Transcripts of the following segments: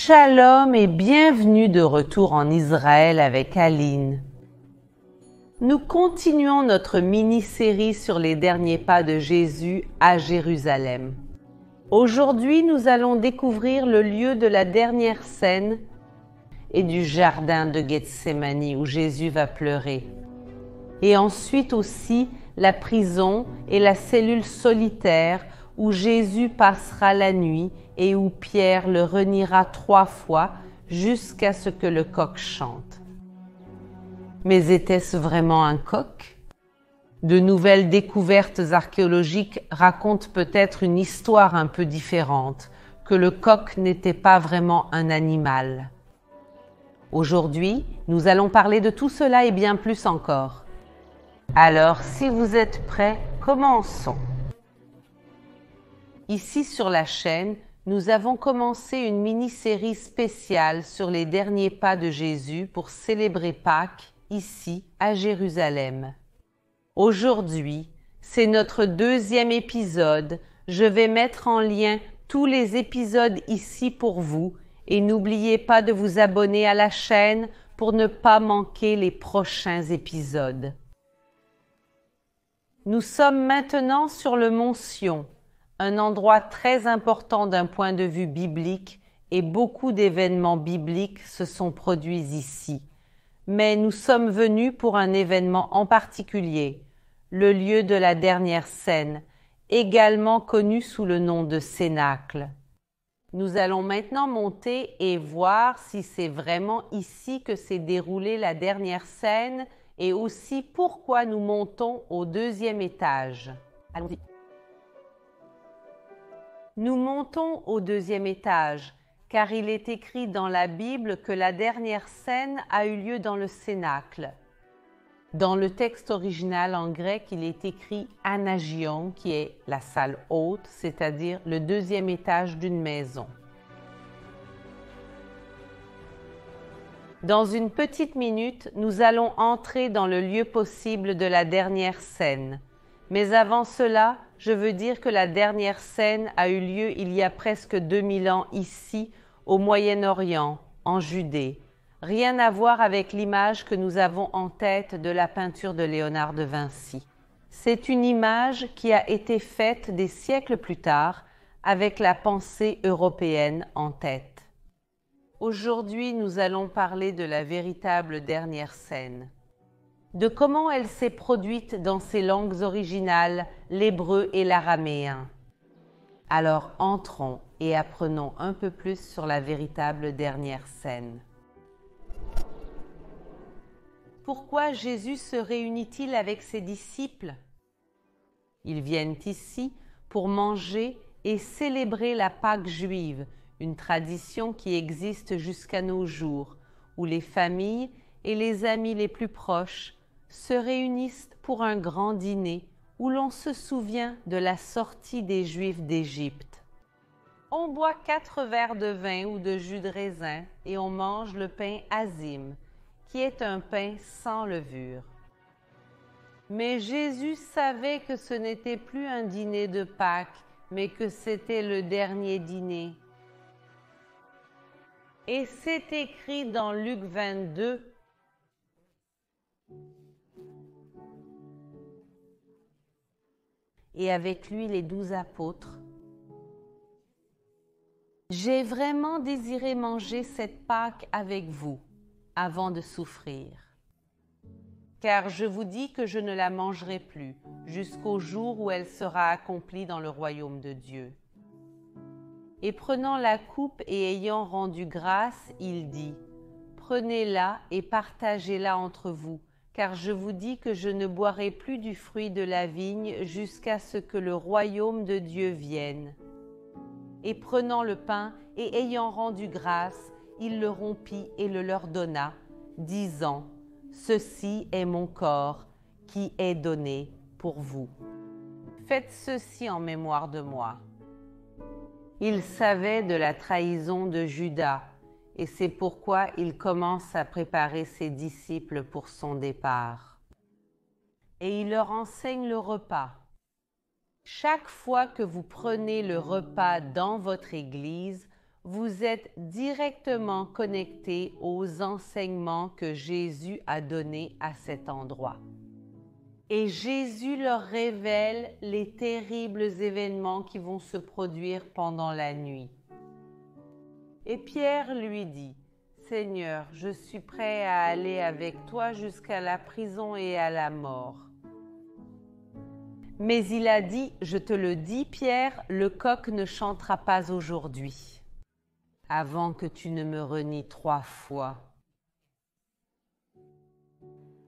Shalom et bienvenue de retour en Israël avec Aline. Nous continuons notre mini-série sur les derniers pas de Jésus à Jérusalem. Aujourd'hui, nous allons découvrir le lieu de la dernière scène et du jardin de Gethsémani où Jésus va pleurer. Et ensuite aussi la prison et la cellule solitaire où Jésus passera la nuit et où Pierre le reniera 3 fois jusqu'à ce que le coq chante. Mais était-ce vraiment un coq? De nouvelles découvertes archéologiques racontent peut-être une histoire un peu différente, que le coq n'était pas vraiment un animal. Aujourd'hui, nous allons parler de tout cela et bien plus encore. Alors, si vous êtes prêts, commençons. Ici sur la chaîne, nous avons commencé une mini-série spéciale sur les derniers pas de Jésus pour célébrer Pâques, ici à Jérusalem. Aujourd'hui, c'est notre 2e épisode. Je vais mettre en lien tous les épisodes ici pour vous et n'oubliez pas de vous abonner à la chaîne pour ne pas manquer les prochains épisodes. Nous sommes maintenant sur le mont Sion, un endroit très important d'un point de vue biblique et beaucoup d'événements bibliques se sont produits ici. Mais nous sommes venus pour un événement en particulier, le lieu de la dernière scène, également connu sous le nom de Cénacle. Nous allons maintenant monter et voir si c'est vraiment ici que s'est déroulée la dernière scène et aussi pourquoi nous montons au 2e étage. Allons-y. Nous montons au 2e étage, car il est écrit dans la Bible que la dernière scène a eu lieu dans le Cénacle. Dans le texte original en grec, il est écrit Anagion, qui est la salle haute, c'est-à-dire le 2e étage d'une maison. Dans une petite minute, nous allons entrer dans le lieu possible de la dernière scène. Mais avant cela, je veux dire que la dernière scène a eu lieu il y a presque 2000 ans ici, au Moyen-Orient, en Judée. Rien à voir avec l'image que nous avons en tête de la peinture de Léonard de Vinci. C'est une image qui a été faite des siècles plus tard, avec la pensée européenne en tête. Aujourd'hui, nous allons parler de la véritable dernière scène, de comment elle s'est produite dans ses langues originales, l'hébreu et l'araméen. Alors entrons et apprenons un peu plus sur la véritable dernière scène. Pourquoi Jésus se réunit-il avec ses disciples? Ils viennent ici pour manger et célébrer la Pâque juive, une tradition qui existe jusqu'à nos jours, où les familles et les amis les plus proches se réunissent pour un grand dîner où l'on se souvient de la sortie des Juifs d'Égypte. On boit 4 verres de vin ou de jus de raisin et on mange le pain azim, qui est un pain sans levure. Mais Jésus savait que ce n'était plus un dîner de Pâques, mais que c'était le dernier dîner. Et c'est écrit dans Luc 22, et avec lui les 12 apôtres. J'ai vraiment désiré manger cette Pâque avec vous avant de souffrir. Car je vous dis que je ne la mangerai plus jusqu'au jour où elle sera accomplie dans le royaume de Dieu. Et prenant la coupe et ayant rendu grâce, il dit, « Prenez-la et partagez-la entre vous. Car je vous dis que je ne boirai plus du fruit de la vigne jusqu'à ce que le royaume de Dieu vienne. » Et prenant le pain et ayant rendu grâce, il le rompit et le leur donna, disant, « Ceci est mon corps qui est donné pour vous. Faites ceci en mémoire de moi. » Il savait de la trahison de Judas, et c'est pourquoi il commence à préparer ses disciples pour son départ. Et il leur enseigne le repas. Chaque fois que vous prenez le repas dans votre église, vous êtes directement connecté aux enseignements que Jésus a donnés à cet endroit. Et Jésus leur révèle les terribles événements qui vont se produire pendant la nuit. Et Pierre lui dit, « Seigneur, je suis prêt à aller avec toi jusqu'à la prison et à la mort. » Mais il a dit, « Je te le dis, Pierre, le coq ne chantera pas aujourd'hui, avant que tu ne me renies 3 fois. »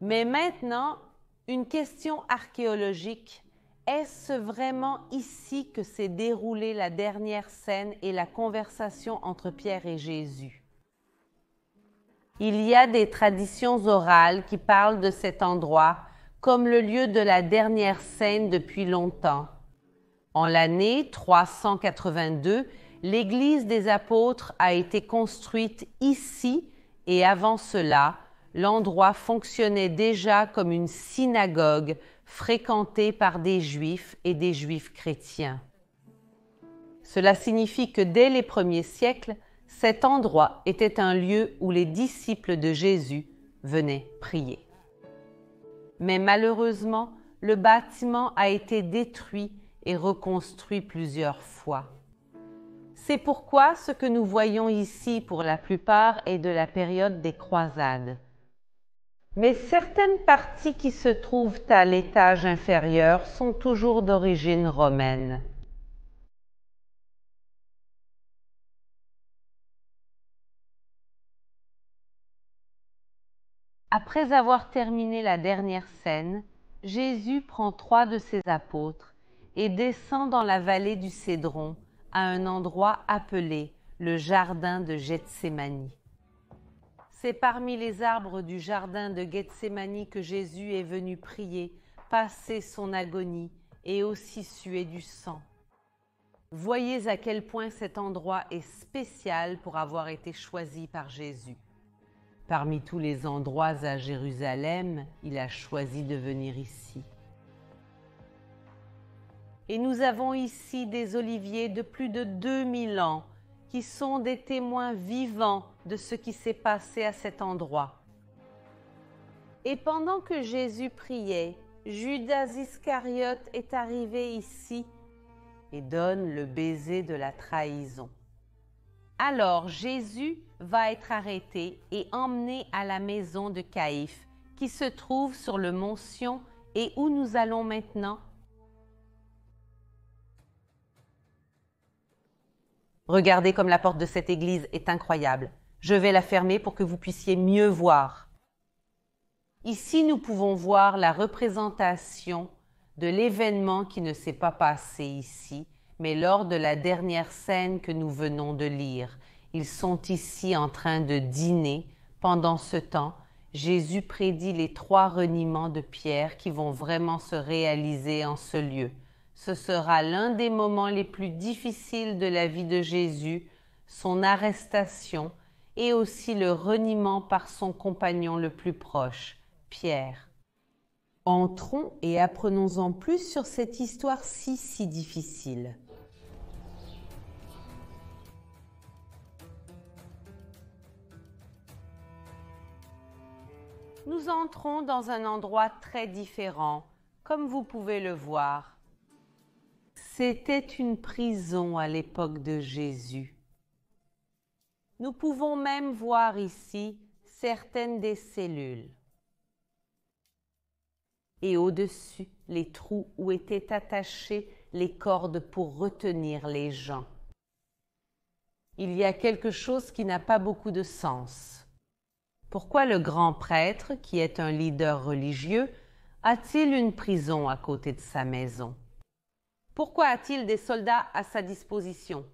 Mais maintenant, une question archéologique. Est-ce vraiment ici que s'est déroulée la dernière scène et la conversation entre Pierre et Jésus? Il y a des traditions orales qui parlent de cet endroit comme le lieu de la dernière scène depuis longtemps. En l'année 382, l'église des apôtres a été construite ici et avant cela, l'endroit fonctionnait déjà comme une synagogue fréquentée par des Juifs et des Juifs chrétiens. Cela signifie que dès les premiers siècles, cet endroit était un lieu où les disciples de Jésus venaient prier. Mais malheureusement, le bâtiment a été détruit et reconstruit plusieurs fois. C'est pourquoi ce que nous voyons ici pour la plupart est de la période des croisades. Mais certaines parties qui se trouvent à l'étage inférieur sont toujours d'origine romaine. Après avoir terminé la dernière scène, Jésus prend 3 de ses apôtres et descend dans la vallée du Cédron à un endroit appelé le jardin de Gethsémani. C'est parmi les arbres du jardin de Gethsémani que Jésus est venu prier, passer son agonie et aussi suer du sang. Voyez à quel point cet endroit est spécial pour avoir été choisi par Jésus. Parmi tous les endroits à Jérusalem, il a choisi de venir ici. Et nous avons ici des oliviers de plus de 2000 ans qui sont des témoins vivants de ce qui s'est passé à cet endroit. Et pendant que Jésus priait, Judas Iscariote est arrivé ici et donne le baiser de la trahison. Alors Jésus va être arrêté et emmené à la maison de Caïphe, qui se trouve sur le mont Sion et où nous allons maintenant. Regardez comme la porte de cette église est incroyable. Je vais la fermer pour que vous puissiez mieux voir. Ici, nous pouvons voir la représentation de l'événement qui ne s'est pas passé ici, mais lors de la dernière scène que nous venons de lire. Ils sont ici en train de dîner. Pendant ce temps, Jésus prédit les 3 reniements de Pierre qui vont vraiment se réaliser en ce lieu. Ce sera l'un des moments les plus difficiles de la vie de Jésus, son arrestation et aussi le reniement par son compagnon le plus proche, Pierre. Entrons et apprenons-en plus sur cette histoire si difficile. Nous entrons dans un endroit très différent, comme vous pouvez le voir. C'était une prison à l'époque de Jésus. Nous pouvons même voir ici certaines des cellules. Et au-dessus, les trous où étaient attachées les cordes pour retenir les gens. Il y a quelque chose qui n'a pas beaucoup de sens. Pourquoi le grand prêtre, qui est un leader religieux, a-t-il une prison à côté de sa maison? Pourquoi a-t-il des soldats à sa disposition?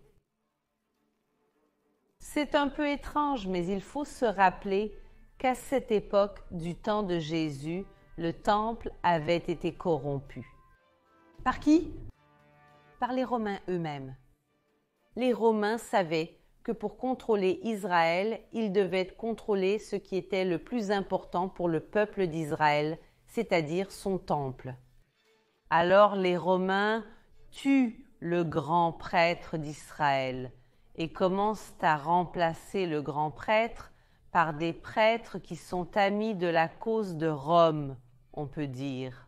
C'est un peu étrange, mais il faut se rappeler qu'à cette époque du temps de Jésus, le temple avait été corrompu. Par qui? Par les Romains eux-mêmes. Les Romains savaient que pour contrôler Israël, ils devaient contrôler ce qui était le plus important pour le peuple d'Israël, c'est-à-dire son temple. Alors les Romains tuent le grand prêtre d'Israël et commencent à remplacer le grand prêtre par des prêtres qui sont amis de la cause de Rome, on peut dire.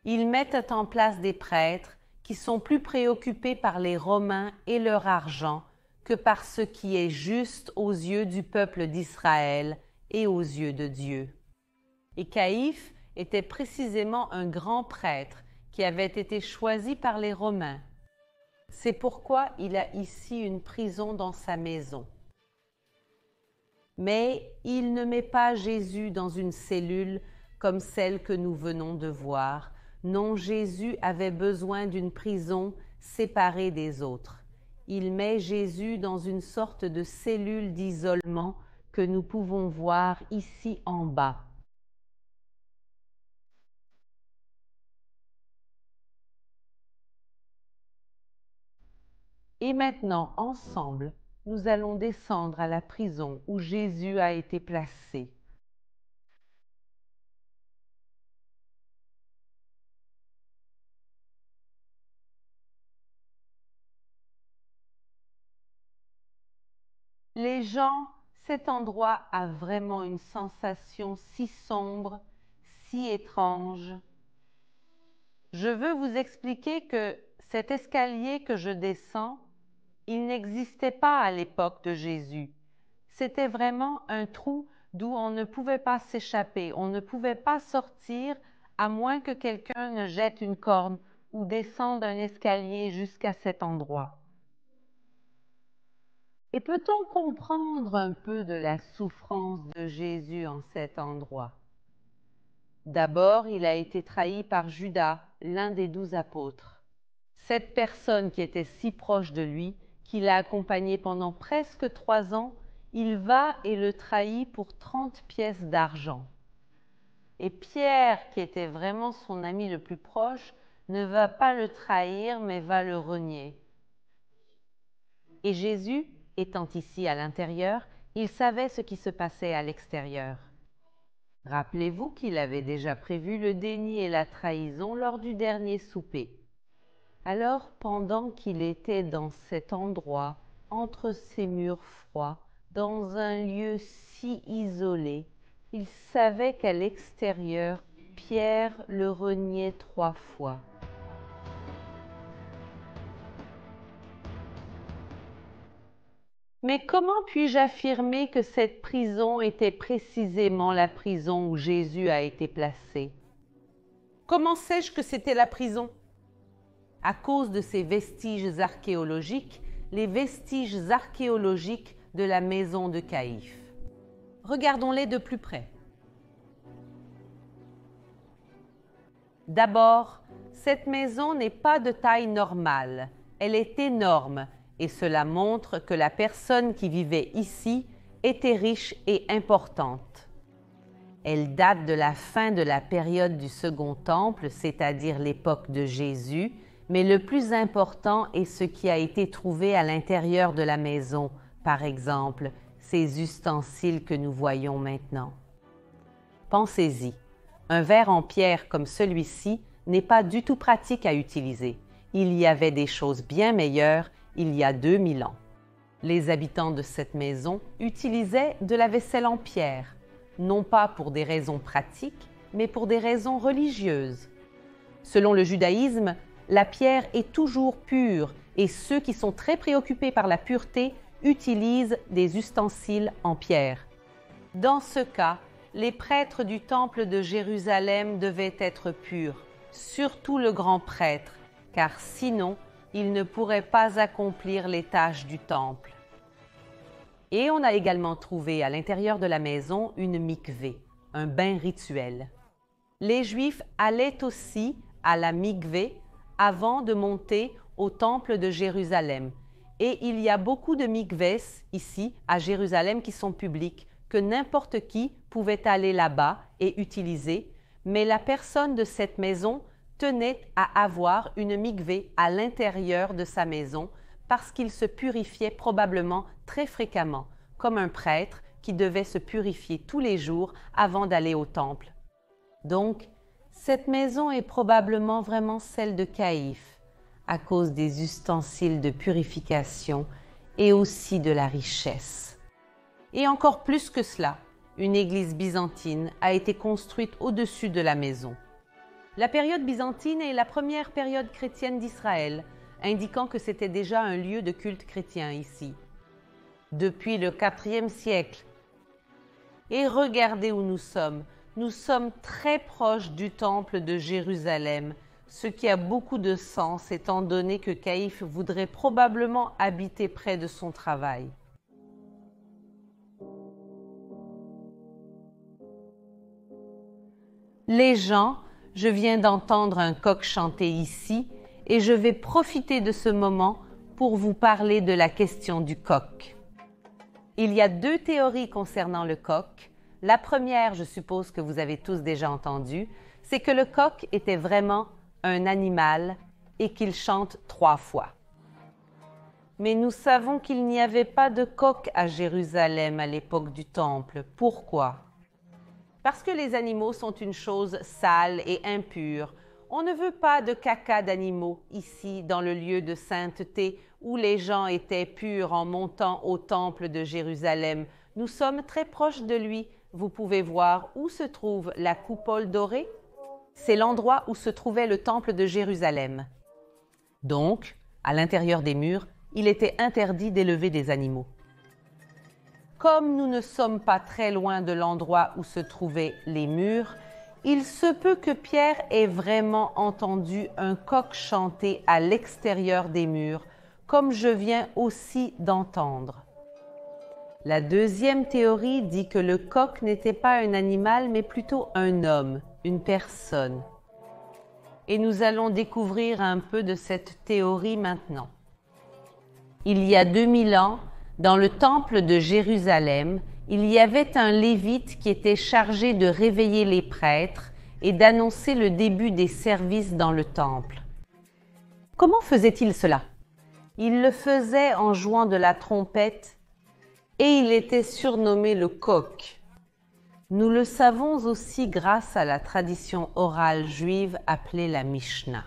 Ils mettent en place des prêtres qui sont plus préoccupés par les Romains et leur argent que par ce qui est juste aux yeux du peuple d'Israël et aux yeux de Dieu. Et Caïphe était précisément un grand prêtre qui avait été choisi par les Romains. C'est pourquoi il a ici une prison dans sa maison. Mais il ne met pas Jésus dans une cellule comme celle que nous venons de voir. Non, Jésus avait besoin d'une prison séparée des autres. Il met Jésus dans une sorte de cellule d'isolement que nous pouvons voir ici en bas. Et maintenant, ensemble, nous allons descendre à la prison où Jésus a été placé. Les gens, cet endroit a vraiment une sensation si sombre, si étrange. Je veux vous expliquer que cet escalier que je descends, il n'existait pas à l'époque de Jésus. C'était vraiment un trou d'où on ne pouvait pas s'échapper, on ne pouvait pas sortir à moins que quelqu'un ne jette une corde ou descende un escalier jusqu'à cet endroit. Et peut-on comprendre un peu de la souffrance de Jésus en cet endroit? D'abord, il a été trahi par Judas, l'un des 12 apôtres. Cette personne qui était si proche de lui, qui l'a accompagné pendant presque 3 ans, il va et le trahit pour 30 pièces d'argent. Et Pierre, qui était vraiment son ami le plus proche, ne va pas le trahir, mais va le renier. Et Jésus, étant ici à l'intérieur, il savait ce qui se passait à l'extérieur. Rappelez-vous qu'il avait déjà prévu le déni et la trahison lors du dernier souper. Alors, pendant qu'il était dans cet endroit, entre ces murs froids, dans un lieu si isolé, il savait qu'à l'extérieur, Pierre le reniait 3 fois. Mais comment puis-je affirmer que cette prison était précisément la prison où Jésus a été placé? Comment sais-je que c'était la prison? À cause de ces vestiges archéologiques, les vestiges archéologiques de la maison de Caïphe. Regardons-les de plus près. D'abord, cette maison n'est pas de taille normale, elle est énorme et cela montre que la personne qui vivait ici était riche et importante. Elle date de la fin de la période du Second Temple, c'est-à-dire l'époque de Jésus, mais le plus important est ce qui a été trouvé à l'intérieur de la maison, par exemple, ces ustensiles que nous voyons maintenant. Pensez-y, un verre en pierre comme celui-ci n'est pas du tout pratique à utiliser. Il y avait des choses bien meilleures il y a 2000 ans. Les habitants de cette maison utilisaient de la vaisselle en pierre, non pas pour des raisons pratiques, mais pour des raisons religieuses. Selon le judaïsme, la pierre est toujours pure et ceux qui sont très préoccupés par la pureté utilisent des ustensiles en pierre. Dans ce cas, les prêtres du temple de Jérusalem devaient être purs, surtout le grand prêtre, car sinon, il ne pourrait pas accomplir les tâches du temple. Et on a également trouvé à l'intérieur de la maison une mikvé, un bain rituel. Les Juifs allaient aussi à la mikvé avant de monter au temple de Jérusalem. Et il y a beaucoup de mikvés ici à Jérusalem qui sont publics, que n'importe qui pouvait aller là-bas et utiliser, mais la personne de cette maison tenait à avoir une mikvé à l'intérieur de sa maison parce qu'il se purifiait probablement très fréquemment, comme un prêtre qui devait se purifier tous les jours avant d'aller au temple. Donc, cette maison est probablement vraiment celle de Caïphe, à cause des ustensiles de purification et aussi de la richesse. Et encore plus que cela, une église byzantine a été construite au-dessus de la maison. La période byzantine est la première période chrétienne d'Israël, indiquant que c'était déjà un lieu de culte chrétien ici. Depuis le IVe siècle. Et regardez où nous sommes. Nous sommes très proches du temple de Jérusalem, ce qui a beaucoup de sens étant donné que Caïphe voudrait probablement habiter près de son travail. Les gens, je viens d'entendre un coq chanter ici et je vais profiter de ce moment pour vous parler de la question du coq. Il y a deux théories concernant le coq. La première, je suppose que vous avez tous déjà entendu, c'est que le coq était vraiment un animal et qu'il chante 3 fois. Mais nous savons qu'il n'y avait pas de coq à Jérusalem à l'époque du Temple. Pourquoi? Parce que les animaux sont une chose sale et impure. On ne veut pas de caca d'animaux ici, dans le lieu de sainteté où les gens étaient purs en montant au temple de Jérusalem. Nous sommes très proches de lui. Vous pouvez voir où se trouve la coupole dorée. C'est l'endroit où se trouvait le temple de Jérusalem. Donc, à l'intérieur des murs, il était interdit d'élever des animaux. Comme nous ne sommes pas très loin de l'endroit où se trouvaient les murs, il se peut que Pierre ait vraiment entendu un coq chanter à l'extérieur des murs, comme je viens aussi d'entendre. La deuxième théorie dit que le coq n'était pas un animal, mais plutôt un homme, une personne. Et nous allons découvrir un peu de cette théorie maintenant. Il y a 2000 ans, dans le temple de Jérusalem, il y avait un lévite qui était chargé de réveiller les prêtres et d'annoncer le début des services dans le temple. Comment faisait-il cela? Il le faisait en jouant de la trompette et il était surnommé le coq. Nous le savons aussi grâce à la tradition orale juive appelée la Mishnah.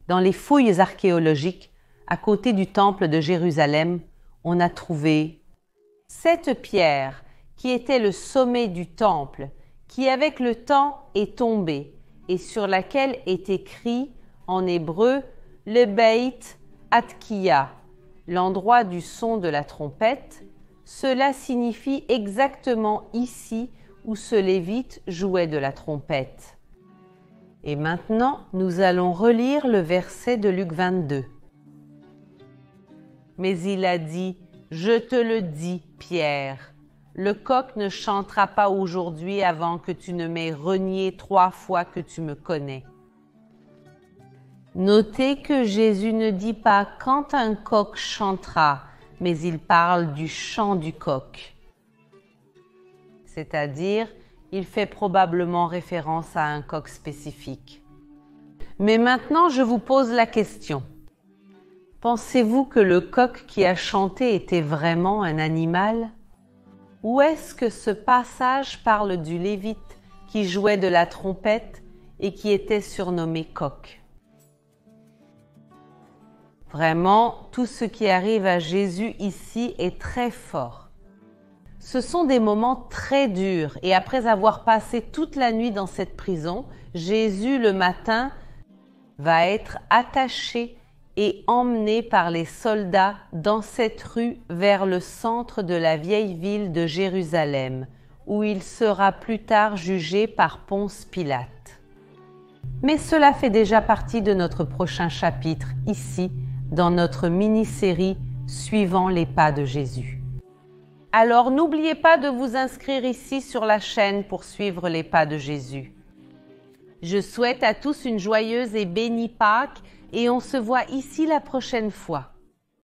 Dans les fouilles archéologiques, à côté du temple de Jérusalem, on a trouvé cette pierre qui était le sommet du temple, qui avec le temps est tombée et sur laquelle est écrit en hébreu le Beit Atkiya, l'endroit du son de la trompette. Cela signifie exactement ici où ce lévite jouait de la trompette. Et maintenant, nous allons relire le verset de Luc 22. Mais il a dit, « Je te le dis, Pierre, le coq ne chantera pas aujourd'hui avant que tu ne m'aies renié 3 fois que tu me connais. » Notez que Jésus ne dit pas « quand un coq chantera », mais il parle du chant du coq. C'est-à-dire, il fait probablement référence à un coq spécifique. Mais maintenant, je vous pose la question. Pensez-vous que le coq qui a chanté était vraiment un animal? Ou est-ce que ce passage parle du lévite qui jouait de la trompette et qui était surnommé coq? Vraiment, tout ce qui arrive à Jésus ici est très fort. Ce sont des moments très durs et après avoir passé toute la nuit dans cette prison, Jésus le matin va être attaché et emmené par les soldats dans cette rue vers le centre de la vieille ville de Jérusalem, où il sera plus tard jugé par Ponce Pilate. Mais cela fait déjà partie de notre prochain chapitre, ici, dans notre mini-série « Suivant les pas de Jésus ». Alors n'oubliez pas de vous inscrire ici sur la chaîne pour suivre les pas de Jésus. Je souhaite à tous une joyeuse et bénie Pâques et on se voit ici la prochaine fois.